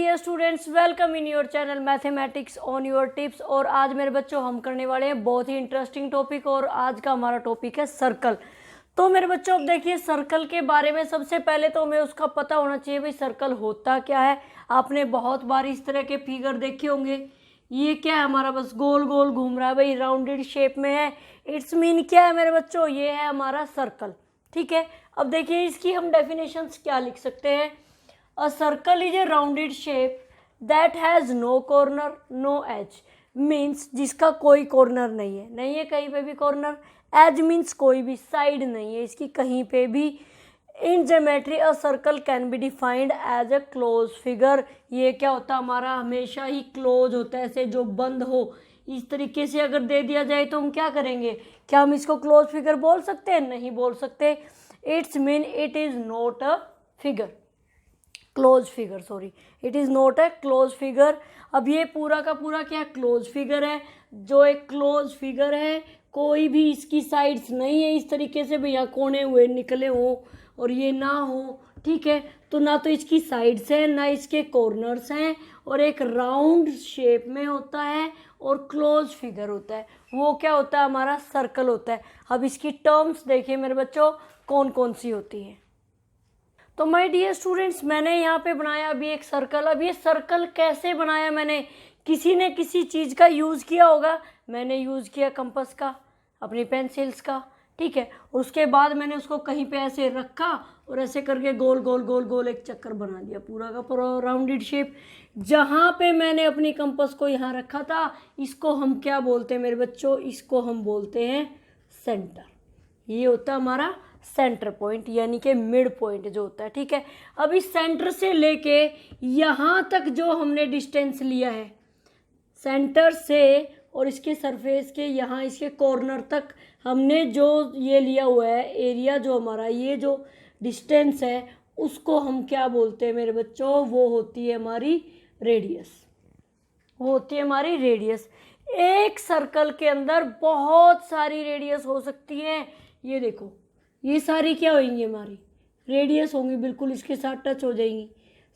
Dear students, welcome in your channel mathematics on your tips. और आज मेरे बच्चों हम करने वाले हैं बहुत ही इंटरेस्टिंग टॉपिक, और आज का हमारा टॉपिक है सर्कल। तो मेरे बच्चों अब देखिए, सर्कल के बारे में सबसे पहले तो हमें उसका पता होना चाहिए भाई सर्कल होता क्या है। आपने बहुत बार इस तरह के फिगर देखे होंगे। ये क्या है हमारा, बस गोल गोल घूम रहा है भाई, राउंडेड शेप में है। इट्स मीन क्या है मेरे बच्चों, ये है हमारा सर्कल। ठीक है, अब देखिए इसकी हम डेफिनेशंस क्या लिख सकते हैं। A circle is a rounded shape that has no corner, no edge. Means जिसका कोई कॉर्नर नहीं है कहीं पे भी कॉर्नर। एज मीन्स कोई भी साइड नहीं है इसकी कहीं पे भी। In geometry a circle can be defined as a close figure. ये क्या होता है हमारा, हमेशा ही क्लोज होता है, ऐसे जो बंद हो। इस तरीके से अगर दे दिया जाए तो हम क्या करेंगे, क्या हम इसको क्लोज फिगर बोल सकते हैं? नहीं बोल सकते। It's mean it is not a figure, close figure, sorry, it is not a close figure. अब ये पूरा का पूरा क्या क्लोज फिगर है। जो एक क्लोज फिगर है, कोई भी इसकी साइड्स नहीं है इस तरीके से भैया कोने हुए निकले हों और ये ना हो। ठीक है, तो ना तो इसकी साइड्स हैं ना इसके कॉर्नर्स हैं, और एक राउंड शेप में होता है और क्लोज फिगर होता है। वो क्या होता है हमारा, सर्कल होता है। अब इसकी टर्म्स देखिए मेरे बच्चों कौन कौन सी होती हैं। तो माय डियर स्टूडेंट्स, मैंने यहाँ पे बनाया अभी एक सर्कल। अब ये सर्कल कैसे बनाया मैंने, किसी ने किसी चीज़ का यूज़ किया होगा। मैंने यूज़ किया कंपास का, अपनी पेंसिल्स का। ठीक है, और उसके बाद मैंने उसको कहीं पे ऐसे रखा और ऐसे करके गोल गोल गोल गोल एक चक्कर बना दिया, पूरा का पूरा राउंडेड शेप। जहाँ पे मैंने अपनी कंपास को यहाँ रखा था, इसको हम क्या बोलते हैं मेरे बच्चों, इसको हम बोलते हैं सेंटर। ये होता है हमारा सेंटर पॉइंट, यानी कि मिड पॉइंट जो होता है। ठीक है, अब इस सेंटर से लेके यहाँ तक जो हमने डिस्टेंस लिया है, सेंटर से और इसके सरफेस के यहाँ इसके कॉर्नर तक हमने जो ये लिया हुआ है एरिया, जो हमारा ये जो डिस्टेंस है, उसको हम क्या बोलते हैं मेरे बच्चों, वो होती है हमारी रेडियस। वो होती है हमारी रेडियस। एक सर्कल के अंदर बहुत सारी रेडियस हो सकती हैं। ये देखो, ये सारी क्या होंगी, हमारी रेडियस होंगी, बिल्कुल इसके साथ टच हो जाएंगी।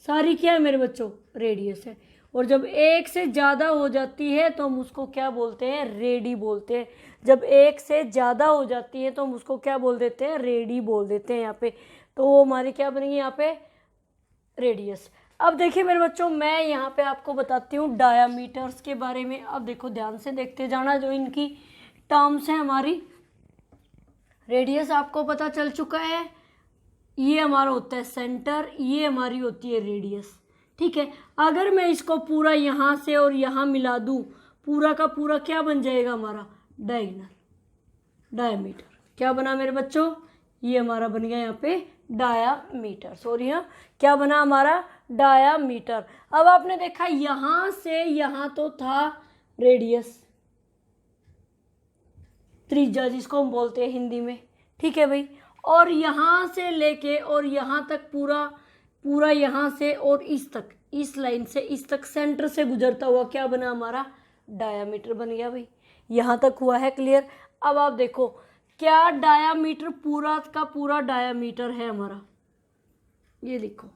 सारी क्या है मेरे बच्चों, रेडियस है। और जब एक से ज़्यादा हो जाती है तो हम उसको क्या बोलते हैं, रेडी बोलते हैं। जब एक से ज़्यादा हो जाती है तो हम उसको क्या बोल देते हैं, रेडी बोल देते हैं यहाँ पे। तो वो हमारी क्या बनेगी यहाँ पे, रेडियस। अब देखिए मेरे बच्चों, मैं यहाँ पे आपको बताती हूँ डायामीटर्स के बारे में। अब देखो ध्यान से देखते जाना, जो इनकी टर्म्स हैं हमारी। रेडियस आपको पता चल चुका है, ये हमारा होता है सेंटर, ये हमारी होती है रेडियस। ठीक है, अगर मैं इसको पूरा यहाँ से और यहाँ मिला दूँ, पूरा का पूरा क्या बन जाएगा हमारा, डायगोनल, डायमीटर। क्या बना मेरे बच्चों, ये हमारा बन गया यहाँ पे डायामीटर। सॉरी, हाँ, क्या बना हमारा, डायामीटर। अब आपने देखा यहाँ से यहाँ तो था रेडियस, त्रिज्या जिसको हम बोलते हैं हिंदी में। ठीक है भाई, और यहाँ से लेके और यहाँ तक पूरा पूरा यहाँ से और इस तक, इस लाइन से इस तक सेंटर से गुजरता हुआ क्या बना हमारा, डायामीटर बन गया भाई। यहाँ तक हुआ है क्लियर। अब आप देखो, क्या डायामीटर पूरा का पूरा डायामीटर है हमारा, ये लिखो।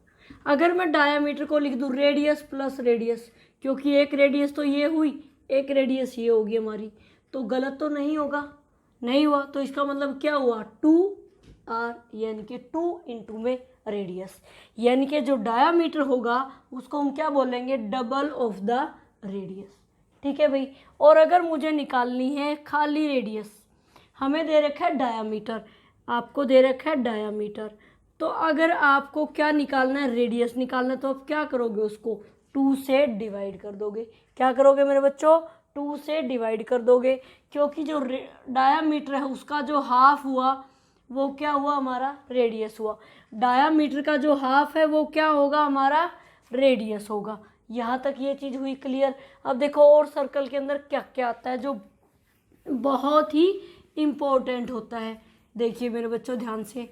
अगर मैं डायामीटर को लिख दूँ रेडियस प्लस रेडियस, क्योंकि एक रेडियस तो ये हुई, एक रेडियस ये होगी हमारी, तो गलत तो नहीं होगा, नहीं हुआ। तो इसका मतलब क्या हुआ, 2r, यानी कि 2 इंटू में रेडियस, यानी कि जो डायामीटर होगा उसको हम क्या बोलेंगे, डबल ऑफ द रेडियस। ठीक है भाई, और अगर मुझे निकालनी है खाली रेडियस, हमें दे रखा है डायामीटर, आपको दे रखा है डायामीटर, तो अगर आपको क्या निकालना है, रेडियस निकालना है, तो आप क्या करोगे, उसको 2 से डिवाइड कर दोगे। क्या करोगे मेरे बच्चों, 2 से डिवाइड कर दोगे, क्योंकि जो डायामीटर है उसका जो हाफ हुआ वो क्या हुआ हमारा, रेडियस हुआ। डायामीटर का जो हाफ है वो क्या होगा हमारा, रेडियस होगा। यहाँ तक ये चीज़ हुई क्लियर। अब देखो और सर्कल के अंदर क्या क्या आता है जो बहुत ही इम्पोर्टेंट होता है। देखिए मेरे बच्चों ध्यान से,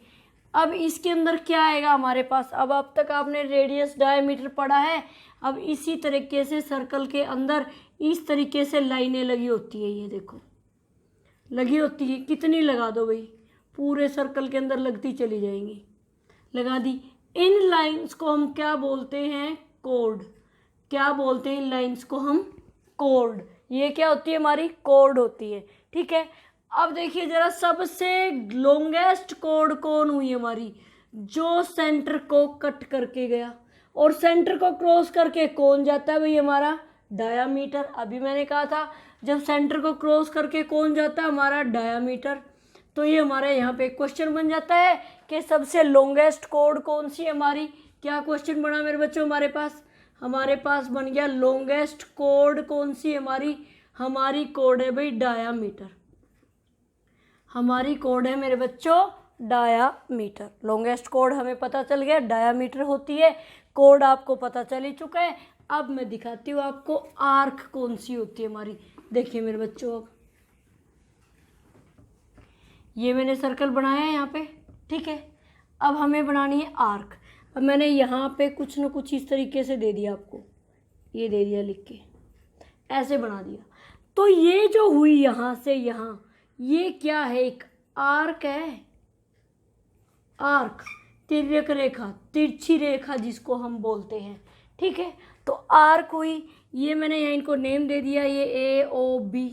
अब इसके अंदर क्या आएगा हमारे पास। अब तक आपने रेडियस डायमीटर पढ़ा है। अब इसी तरीके से सर्कल के अंदर इस तरीके से लाइनें लगी होती है, ये देखो लगी होती है। कितनी लगा दो भाई, पूरे सर्कल के अंदर लगती चली जाएंगी। लगा दी। इन लाइंस को हम क्या बोलते हैं, कोड। क्या बोलते हैं इन लाइंस को हम? कॉर्ड। ये क्या होती है हमारी? कॉर्ड होती है। ठीक है, अब देखिए जरा सबसे लॉन्गेस्ट कॉर्ड कौन हुई हमारी? जो सेंटर को कट करके गया, और सेंटर को क्रॉस करके कौन जाता है भाई? हमारा डायामीटर। अभी मैंने कहा था जब सेंटर को क्रॉस करके कौन जाता है? हमारा डायामीटर। तो ये हमारे यहाँ पे क्वेश्चन बन जाता है कि सबसे लॉन्गेस्ट कॉर्ड कौन सी है हमारी। क्या क्वेश्चन बना मेरे बच्चों हमारे पास? हमारे पास बन गया लॉन्गेस्ट कॉर्ड कौन सी है हमारी? हमारी कॉर्ड है भाई डायामीटर। हमारी कॉर्ड है मेरे बच्चों डायामीटर। लॉन्गेस्ट कॉर्ड हमें पता चल गया डायामीटर होती है। कॉर्ड आपको पता चल ही चुका है। अब मैं दिखाती हूँ आपको आर्क कौन सी होती है हमारी। देखिए मेरे बच्चों, अब ये मैंने सर्कल बनाया है यहाँ पे। ठीक है, अब हमें बनानी है आर्क। अब मैंने यहाँ पे कुछ न कुछ इस तरीके से दे दिया आपको, ये दे दिया लिख के, ऐसे बना दिया। तो ये जो हुई यहाँ से यहाँ, ये क्या है? एक आर्क है। आर्क, तिर्यक रेखा, तिरछी रेखा जिसको हम बोलते हैं। ठीक है, तो आर्क हुई। ये मैंने यहाँ इनको नेम दे दिया, ये ए ओ बी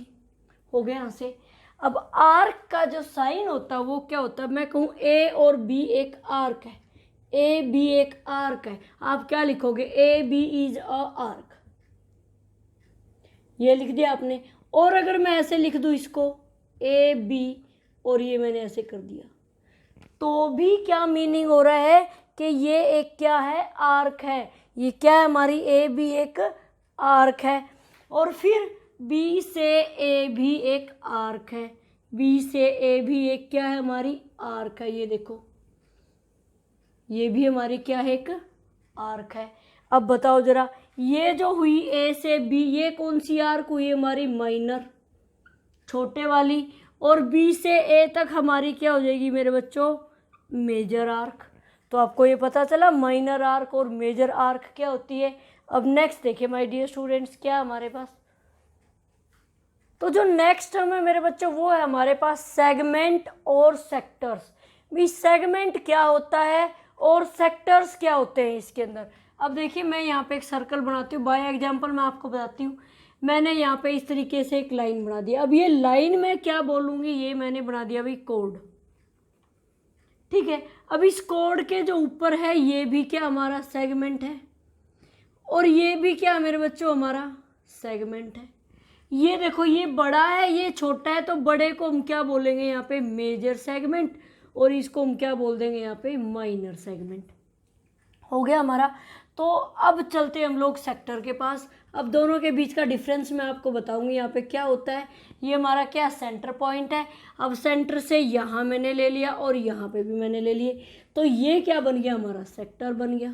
हो गया यहाँ से। अब आर्क का जो साइन होता है वो क्या होता है? मैं कहूँ ए और बी एक आर्क है, ए बी एक आर्क है। आप क्या लिखोगे? A B is a arc, ये लिख दिया आपने। और अगर मैं ऐसे लिख दूँ इसको ए बी, और ये मैंने ऐसे कर दिया, तो भी क्या मीनिंग हो रहा है कि ये एक क्या है? आर्क है। ये क्या है हमारी? ए बी एक आर्क है। और फिर बी से ए भी एक आर्क है। बी से ए भी एक क्या है हमारी? आर्क है। ये देखो, ये भी हमारी क्या है? एक आर्क है। अब बताओ जरा, ये जो हुई ए से बी, ये कौन सी आर्क हुई हमारी? माइनर, छोटे वाली। और बी से ए तक हमारी क्या हो जाएगी मेरे बच्चों? Major arc. तो आपको ये पता चला माइनर आर्क और मेजर आर्क क्या होती है। अब नेक्स्ट देखिए माय डियर स्टूडेंट्स, क्या हमारे पास? तो जो नेक्स्ट टर्म है मेरे बच्चों वो है हमारे पास सेगमेंट और सेक्टर्स। भी सेगमेंट क्या होता है और सेक्टर्स क्या होते हैं इसके अंदर। अब देखिए मैं यहाँ पे एक सर्कल बनाती हूँ, बाय एग्जांपल मैं आपको बताती हूँ। मैंने यहाँ पे इस तरीके से एक लाइन बना दिया। अब ये लाइन में क्या बोलूँगी, ये मैंने बना दिया भाई कोड। ठीक है, अब इस कोड के जो ऊपर है ये भी क्या हमारा? सेगमेंट है। और ये भी क्या मेरे बच्चों? हमारा सेगमेंट है। ये देखो, ये बड़ा है, ये छोटा है, तो बड़े को हम क्या बोलेंगे यहाँ पे? Major segment. और इसको हम क्या बोल देंगे यहाँ पे? Minor segment. हो गया हमारा। तो अब चलते हैं हम लोग सेक्टर के पास। अब दोनों के बीच का डिफरेंस मैं आपको बताऊंगी यहाँ पे क्या होता है। ये हमारा क्या? सेंटर पॉइंट है। अब सेंटर से यहाँ मैंने ले लिया और यहाँ पे भी मैंने ले लिए, तो ये क्या बन गया? हमारा सेक्टर बन गया।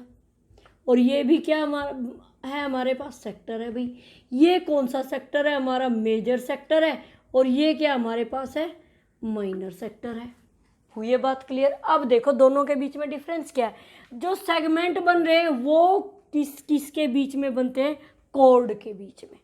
और ये भी क्या हमारा है? हमारे पास सेक्टर है भाई। ये कौन सा सेक्टर है? हमारा मेजर सेक्टर है। और ये क्या हमारे पास है? माइनर सेक्टर है। हुई ये बात क्लियर? अब देखो दोनों के बीच में डिफरेंस क्या है। जो सेगमेंट बन रहे हैं वो किसके बीच में बनते हैं? कॉर्ड के बीच में।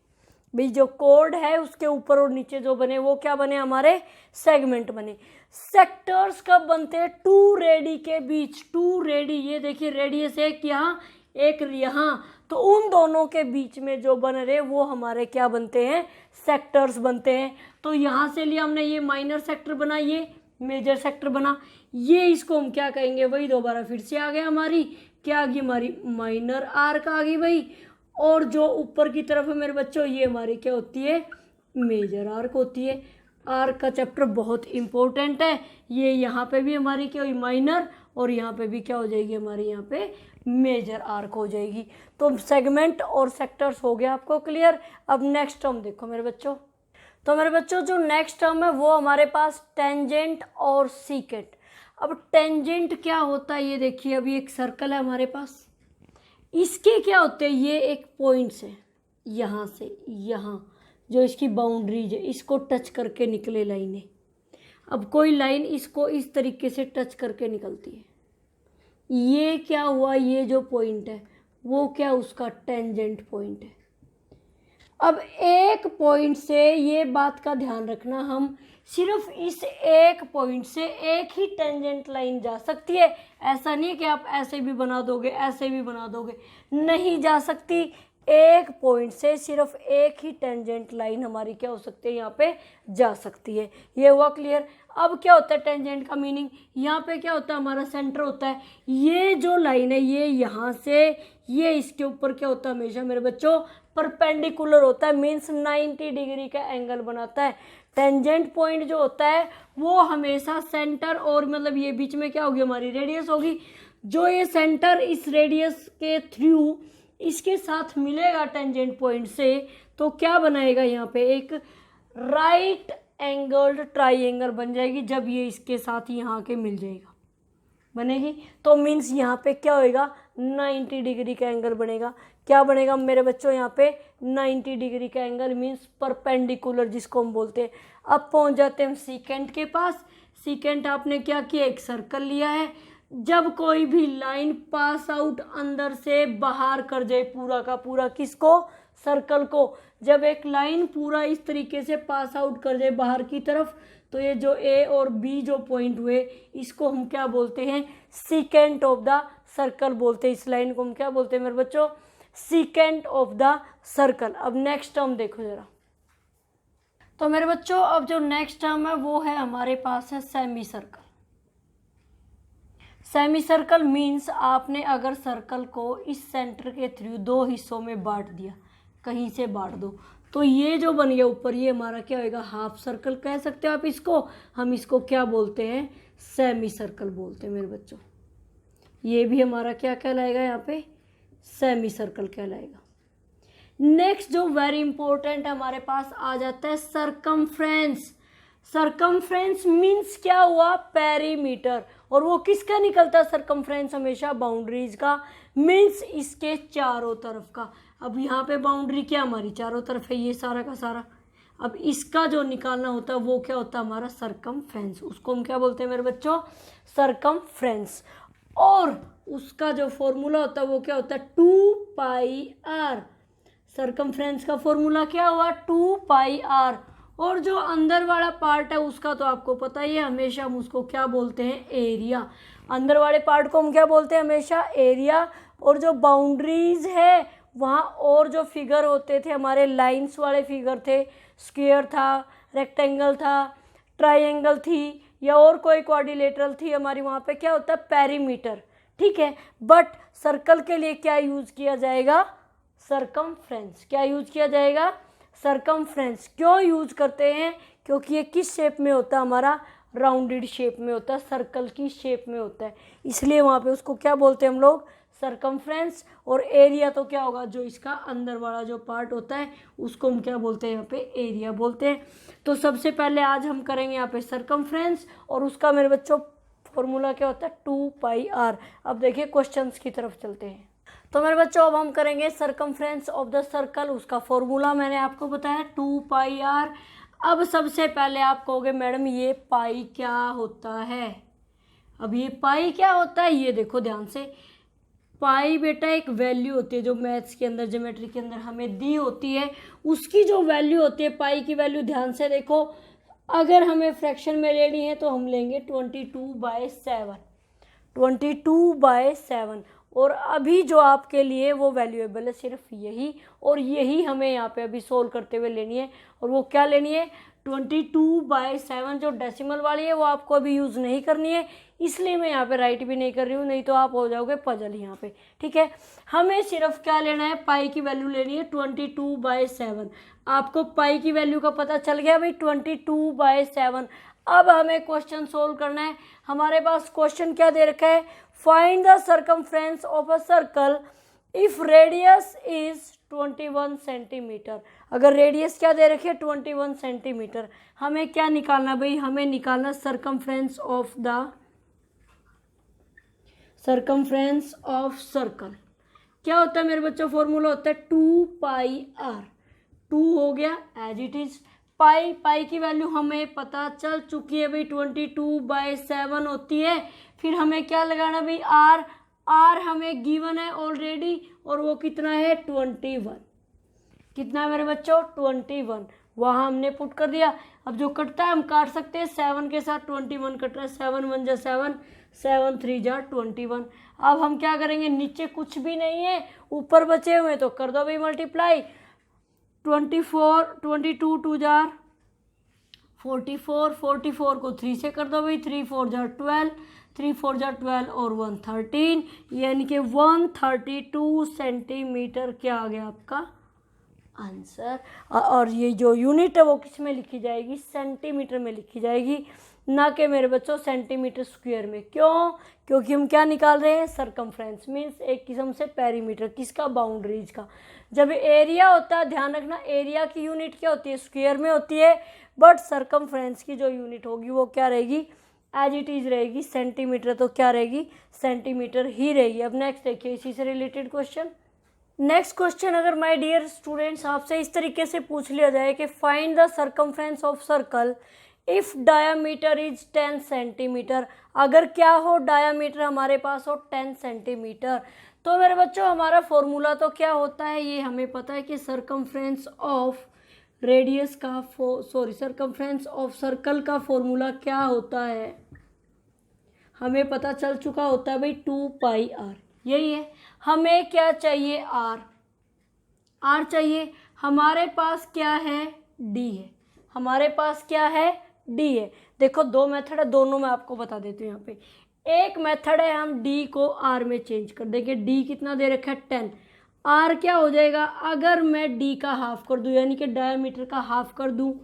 भाई जो कॉर्ड है उसके ऊपर और नीचे जो बने वो क्या बने? हमारे सेगमेंट बने। सेक्टर्स कब बनते हैं? टू रेडी के बीच। टू रेडी, ये देखिए रेडियस एक यहाँ एक यहाँ, तो उन दोनों के बीच में जो बन रहे वो हमारे क्या बनते हैं? सेक्टर्स बनते हैं। तो यहाँ से लिया हमने, ये माइनर सेक्टर बना, ये मेजर सेक्टर बना। ये इसको हम क्या कहेंगे? वही दोबारा फिर से आ गया हमारी क्या आ गई? हमारी माइनर आर्क आ गई भाई। और जो ऊपर की तरफ है मेरे बच्चों ये हमारी क्या होती है? मेजर आर्क होती है। आर्क का चैप्टर बहुत इंपॉर्टेंट है। ये यहाँ पे भी हमारी क्या हुई? माइनर, और यहाँ पे भी क्या हो जाएगी? हमारी यहाँ पे मेजर आर्क हो जाएगी। तो सेगमेंट और सेक्टर्स हो गया आपको क्लियर। अब नेक्स्ट टर्म देखो मेरे बच्चों। तो मेरे बच्चों जो नेक्स्ट टर्म है वो हमारे पास टेंजेंट और सीकेंट। अब टेंजेंट क्या होता है ये देखिए। अभी एक सर्कल है हमारे पास, इसके क्या होते हैं? ये एक पॉइंट्स है, यहाँ से यहाँ जो इसकी बाउंड्रीज है इसको टच करके निकले लाइनें। अब कोई लाइन इसको इस तरीके से टच करके निकलती है, ये क्या हुआ? ये जो पॉइंट है वो क्या? उसका टेंजेंट पॉइंट है। अब एक पॉइंट से ये बात का ध्यान रखना, हम सिर्फ इस एक पॉइंट से एक ही टेंजेंट लाइन जा सकती है। ऐसा नहीं है कि आप ऐसे भी बना दोगे ऐसे भी बना दोगे, नहीं जा सकती। एक पॉइंट से सिर्फ एक ही टेंजेंट लाइन हमारी क्या हो सकती है, यहाँ पे जा सकती है। ये हुआ क्लियर। अब क्या होता है टेंजेंट का मीनिंग, यहाँ पे क्या होता है, हमारा सेंटर होता है। ये जो लाइन है ये यहाँ से ये इसके ऊपर क्या होता है हमेशा मेरे बच्चों, परपेंडिकुलर होता है, मीन्स 90 डिग्री का एंगल बनाता है। टेंजेंट पॉइंट जो होता है वो हमेशा सेंटर और मतलब ये बीच में क्या होगी हमारी रेडियस होगी। जो ये सेंटर इस रेडियस के थ्रू इसके साथ मिलेगा टेंजेंट पॉइंट से, तो क्या बनाएगा यहाँ पे, एक राइट एंगल्ड ट्राइंगल बन जाएगी। जब ये इसके साथ यहाँ के मिल जाएगा बनेगी, तो मीन्स यहाँ पे क्या होएगा, 90 डिग्री का एंगल बनेगा। क्या बनेगा मेरे बच्चों, यहाँ पे 90 डिग्री का एंगल मीन्स परपेंडिकुलर जिसको हम बोलते हैं। अब पहुँच जाते हैं हम सीकेंट के पास। सीकेंट आपने क्या किया, एक सर्कल लिया है। जब कोई भी लाइन पास आउट अंदर से बाहर कर जाए पूरा का पूरा, किसको, सर्कल को, जब एक लाइन पूरा इस तरीके से पास आउट कर जाए बाहर की तरफ, तो ये जो ए और बी जो पॉइंट हुए इसको हम क्या बोलते हैं, सीकेंट ऑफ द सर्कल बोलते हैं। इस लाइन को हम क्या बोलते हैं मेरे बच्चों, सीकेंट ऑफ द सर्कल। अब नेक्स्ट टर्म देखो जरा। तो मेरे बच्चों अब जो नेक्स्ट टर्म है वो है हमारे पास है semi circle. Semi circle means आपने अगर सर्कल को इस सेंटर के थ्रू दो हिस्सों में बांट दिया, कहीं से बांट दो, तो ये जो बन गया ऊपर ये हमारा क्या होएगा, हाफ सर्कल कह सकते हो आप इसको। हम इसको क्या बोलते हैं, सेमी सर्कल बोलते हैं मेरे बच्चों। ये भी हमारा क्या कहलाएगा, यहाँ पे सेमी सर्कल कहलाएगा। नेक्स्ट जो वेरी इंपॉर्टेंट हमारे पास आ जाता है सरकमफ्रेंस। सरकमफ्रेंस मीन्स क्या हुआ, पेरीमीटर। और वो किसका निकलता है सरकमफ्रेंस, हमेशा बाउंड्रीज का, मीन्स इसके चारों तरफ का। अब यहाँ पे बाउंड्री क्या हमारी चारों तरफ है, ये सारा का सारा। अब इसका जो निकालना होता है वो क्या होता है हमारा सरकमफ्रेंस, उसको हम क्या बोलते हैं मेरे बच्चों, सरकमफ्रेंस। और उसका जो फॉर्मूला होता है वो क्या होता है, 2πr। सरकमफ्रेंस का फॉर्मूला क्या हुआ, 2πr। और जो अंदर वाला पार्ट है उसका तो आपको पता ही है, हमेशा हम उसको क्या बोलते हैं, एरिया। अंदर वाले पार्ट को हम क्या बोलते हैं, हमेशा एरिया। और जो बाउंड्रीज है वहाँ और जो फिगर होते थे हमारे लाइंस वाले फिगर थे, स्क्वायर था, रेक्टेंगल था, ट्राइंगल थी, या और कोई क्वाड्रिलेटरल थी हमारी, वहाँ पे क्या होता है, पेरीमीटर। ठीक है, बट सर्कल के लिए क्या यूज़ किया जाएगा, सरकमफ्रेंस। क्या यूज़ किया जाएगा, सरकमफ्रेंस। क्यों यूज़ करते हैं, क्योंकि ये किस शेप में होता है हमारा, राउंडेड शेप में होता है, सर्कल की शेप में होता है, इसलिए वहाँ पे उसको क्या बोलते हैं हम लोग, सरकमफ्रेंस। और एरिया तो क्या होगा, जो इसका अंदर वाला जो पार्ट होता है उसको हम क्या बोलते हैं, यहाँ पे एरिया बोलते हैं। तो सबसे पहले आज हम करेंगे यहाँ पे सरकमफ्रेंस, और उसका मेरे बच्चों फॉर्मूला क्या होता है, 2πr। अब देखिए क्वेश्चंस की तरफ चलते हैं। तो मेरे बच्चों अब हम करेंगे सरकमफ्रेंस ऑफ द सर्कल। उसका फॉर्मूला मैंने आपको बताया 2πr। अब सबसे पहले आप कहोगे मैडम ये पाई क्या होता है। अब ये पाई क्या होता है, ये देखो ध्यान से। पाई बेटा एक वैल्यू होती है जो मैथ्स के अंदर, ज्योमेट्री के अंदर हमें दी होती है, उसकी जो वैल्यू होती है पाई की वैल्यू, ध्यान से देखो। अगर हमें फ्रैक्शन में लेनी है तो हम लेंगे 22/7, 22/7। और अभी जो आपके लिए वो वैल्यूएबल है सिर्फ यही, और यही हमें यहाँ पे अभी सोल्व करते हुए लेनी है। और वो क्या लेनी है, 22/7। जो डेसिमल वाली है वो आपको अभी यूज़ नहीं करनी है, इसलिए मैं यहाँ पे राइट भी नहीं कर रही हूँ, नहीं तो आप हो जाओगे पजल यहाँ पे। ठीक है, हमें सिर्फ क्या लेना है, पाई की वैल्यू लेनी है 22/7। आपको पाई की वैल्यू का पता चल गया भाई, 22/7। अब हमें क्वेश्चन सोल्व करना है। हमारे पास क्वेश्चन क्या दे रखा है, find the circumference of a circle if radius is 21 centimetre. अगर रेडियस क्या दे रखी है, 21 सेंटीमीटर, हमें क्या निकालना भाई, हमें निकालना सरकमफ्रेंस ऑफ सर्कल। क्या होता है मेरे बच्चों, फॉर्मूला होता है 2πr। 2 हो गया एज इट इज। पाई की वैल्यू हमें पता चल चुकी है भाई, 22/7 होती है। फिर हमें क्या लगाना भाई, आर हमें गिवन है ऑलरेडी, और वो कितना है, 21। कितना है मेरे बच्चों, 21। वहाँ हमने पुट कर दिया। अब जो कटता है हम काट सकते हैं, 7 के साथ 21 कट रहा है, 7 1 जा 7, 7 3 जा 21। अब हम क्या करेंगे, नीचे कुछ भी नहीं है, ऊपर बचे हुए तो कर दो भाई मल्टीप्लाई। 24 22 2 जार 44, 44 को 3 से कर दो भाई, 3 4 जार 12, 3 4 जार 12 और 1 13, यानी कि 132 सेंटीमीटर क्या आ गया आपका आंसर। और ये जो यूनिट है वो किस में लिखी जाएगी, सेंटीमीटर में लिखी जाएगी, ना कि मेरे बच्चों सेंटीमीटर स्क्वायर में। क्यों? क्योंकि हम क्या निकाल रहे हैं, सरकमफ्रेंस, मीन्स एक किस्म से पेरीमीटर, किसका, बाउंड्रीज का। जब एरिया होता है, ध्यान रखना, एरिया की यूनिट क्या होती है, स्क्वायर में होती है, बट सरकमफ्रेंस की जो यूनिट होगी वो क्या रहेगी, एज इट इज रहेगी, सेंटीमीटर, तो क्या रहेगी, सेंटीमीटर ही रहेगी। अब नेक्स्ट देखिए इसी से रिलेटेड क्वेश्चन। नेक्स्ट क्वेश्चन अगर माय डियर स्टूडेंट्स आपसे इस तरीके से पूछ लिया जाए कि find the circumference of circle if diameter is 10 centimetre, अगर क्या हो, डायामीटर हमारे पास हो 10 सेंटीमीटर, तो मेरे बच्चों हमारा फॉर्मूला तो क्या होता है, ये हमें पता है कि सरकमफ्रेंस ऑफ रेडियस का सरकमफ्रेंस ऑफ सर्कल का फॉर्मूला क्या होता है, हमें पता चल चुका होता है भाई 2 पाई आर, यही है। हमें क्या चाहिए, आर, आर चाहिए, हमारे पास क्या है, डी है, हमारे पास क्या है, डी है। देखो दो मेथड है, दोनों मैं आपको बता देती हूँ। यहाँ पे एक मेथड है, हम डी को आर में चेंज कर देंगे। डी कितना दे रखा है, 10, आर क्या हो जाएगा, अगर मैं डी का हाफ कर दूँ, यानी कि डायमीटर का हाफ कर दूँ,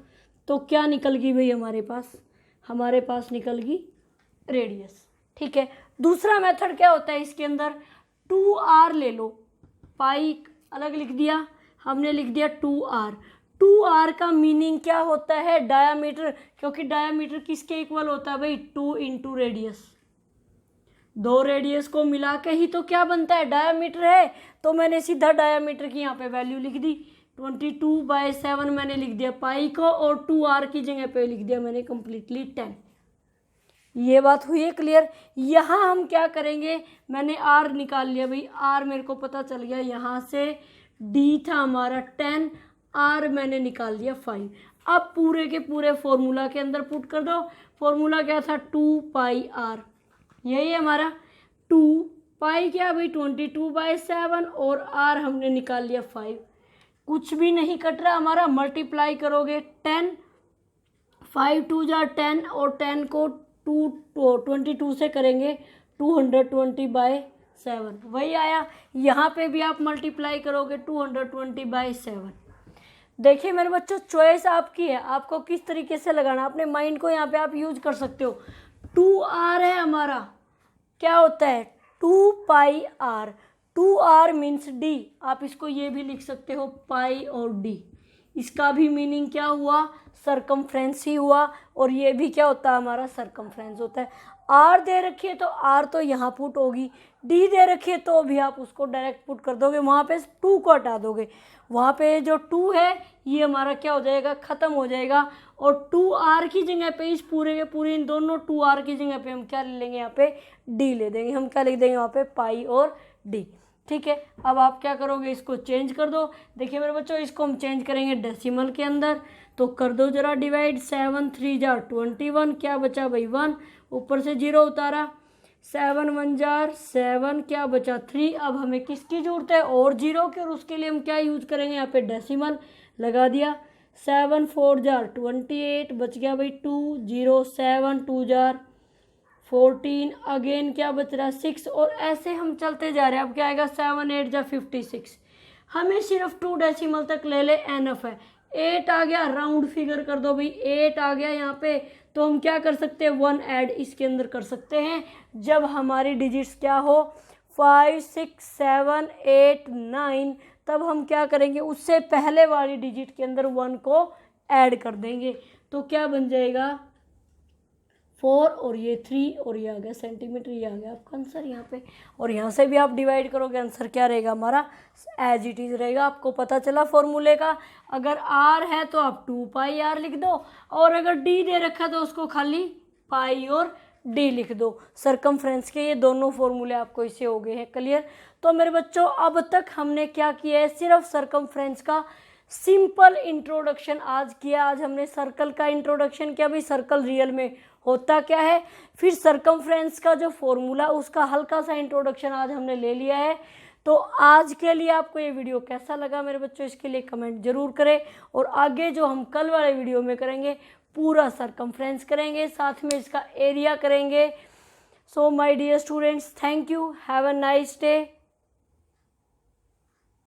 तो क्या निकल गई भाई हमारे पास निकल गई रेडियस। ठीक है, दूसरा मेथड क्या होता है इसके अंदर, 2r ले लो, पाई अलग लिख दिया, हमने लिख दिया 2r। 2r का मीनिंग क्या होता है, डायामीटर, क्योंकि डायामीटर किसके इक्वल होता है भाई, 2 इंटू रेडियस, दो रेडियस को मिला के ही तो क्या बनता है, डायामीटर है। तो मैंने सीधा डायामीटर की यहाँ पे वैल्यू लिख दी, 22/7 मैंने लिख दिया पाई को, और 2r की जगह पे लिख दिया मैंने कम्प्लीटली 10। ये बात हुई है क्लियर। यहाँ हम क्या करेंगे, मैंने r निकाल लिया भाई, r मेरे को पता चल गया, यहाँ से d था हमारा 10, r मैंने निकाल लिया 5। अब पूरे के पूरे फॉर्मूला के अंदर पुट कर दो, फॉर्मूला क्या था, 2 पाई r, यही है हमारा 2 पाई क्या भाई 22/7, और r हमने निकाल लिया 5। कुछ भी नहीं कट रहा हमारा, मल्टीप्लाई करोगे 10, 5 2 जा 10, और 10 को 22 से करेंगे 220/7, वही आया। यहाँ पे भी आप मल्टीप्लाई करोगे 220/7। देखिए मेरे बच्चों, चॉइस आपकी है, आपको किस तरीके से लगाना, अपने माइंड को यहाँ पे आप यूज कर सकते हो। 2r है हमारा, क्या होता है 2 पाई r, 2r मीन्स d, आप इसको ये भी लिख सकते हो पाई और d, इसका भी मीनिंग क्या हुआ, सरकमफ्रेंस ही हुआ, और ये भी क्या होता है हमारा, सरकमफ्रेंस होता है। आर दे रखी है तो आर तो यहाँ पुट होगी, डी दे रखी है तो भी आप उसको डायरेक्ट पुट कर दोगे, वहाँ पे 2 को हटा दोगे, वहाँ पे जो 2 है ये हमारा क्या हो जाएगा, ख़त्म हो जाएगा, और 2r की जगह पे, इस पूरे के पूरे इन दोनों 2r की जगह पे हम क्या ले लेंगे, यहाँ पे डी ले देंगे, हम क्या लिख देंगे यहाँ पे, पाई और डी। ठीक है, अब आप क्या करोगे, इसको चेंज कर दो। देखिए मेरे बच्चों, इसको हम चेंज करेंगे डेसिमल के अंदर, तो कर दो जरा डिवाइड, 7 3 जा 21, क्या बचा भाई 1, ऊपर से 0 उतारा, 7 1 जार 7, क्या बचा 3। अब हमें किसकी जरूरत है, और 0 की, और उसके लिए हम क्या यूज करेंगे, यहाँ पे डेसिमल लगा दिया, 7 4 जार 28, बच गया भाई 2 0, 7 2 जार 14, अगेन क्या बच रहा है 6, और ऐसे हम चलते जा रहे हैं। अब क्या आएगा, 7 8 जा 56, हमें सिर्फ 2 डेसिमल तक ले ले, एनफ है। 8 आ गया, राउंड फिगर कर दो भाई, 8 आ गया यहाँ पे, तो हम क्या कर सकते हैं, 1 ऐड इसके अंदर कर सकते हैं, जब हमारी डिजिट्स क्या हो 5 6 7 8 9, तब हम क्या करेंगे, उससे पहले वाली डिजिट के अंदर 1 को ऐड कर देंगे, तो क्या बन जाएगा 4, और ये 3, और ये आ गया सेंटीमीटर, ये आ गया आपका आंसर यहाँ पे। और यहाँ से भी आप डिवाइड करोगे, आंसर क्या रहेगा हमारा, एज इट इज़ रहेगा। आपको पता चला फॉर्मूले का, अगर r है तो आप 2 पाई r लिख दो, और अगर d दे रखा तो उसको खाली पाई और d लिख दो। सरकमफ्रेंस के ये दोनों फॉर्मूले आपको इससे हो गए हैं क्लियर। तो मेरे बच्चों, अब तक हमने क्या किया है, सिर्फ सरकमफ्रेंस का सिंपल इंट्रोडक्शन आज किया। आज हमने सर्कल का इंट्रोडक्शन किया, भाई सर्कल रियल में होता क्या है, फिर सरकमफ्रेंस का जो फॉर्मूला उसका हल्का सा इंट्रोडक्शन आज हमने ले लिया है। तो आज के लिए आपको ये वीडियो कैसा लगा मेरे बच्चों, इसके लिए कमेंट जरूर करें। और आगे जो हम कल वाले वीडियो में करेंगे पूरा सरकमफ्रेंस करेंगे, साथ में इसका एरिया करेंगे। So my dear students, thank you, have a nice day.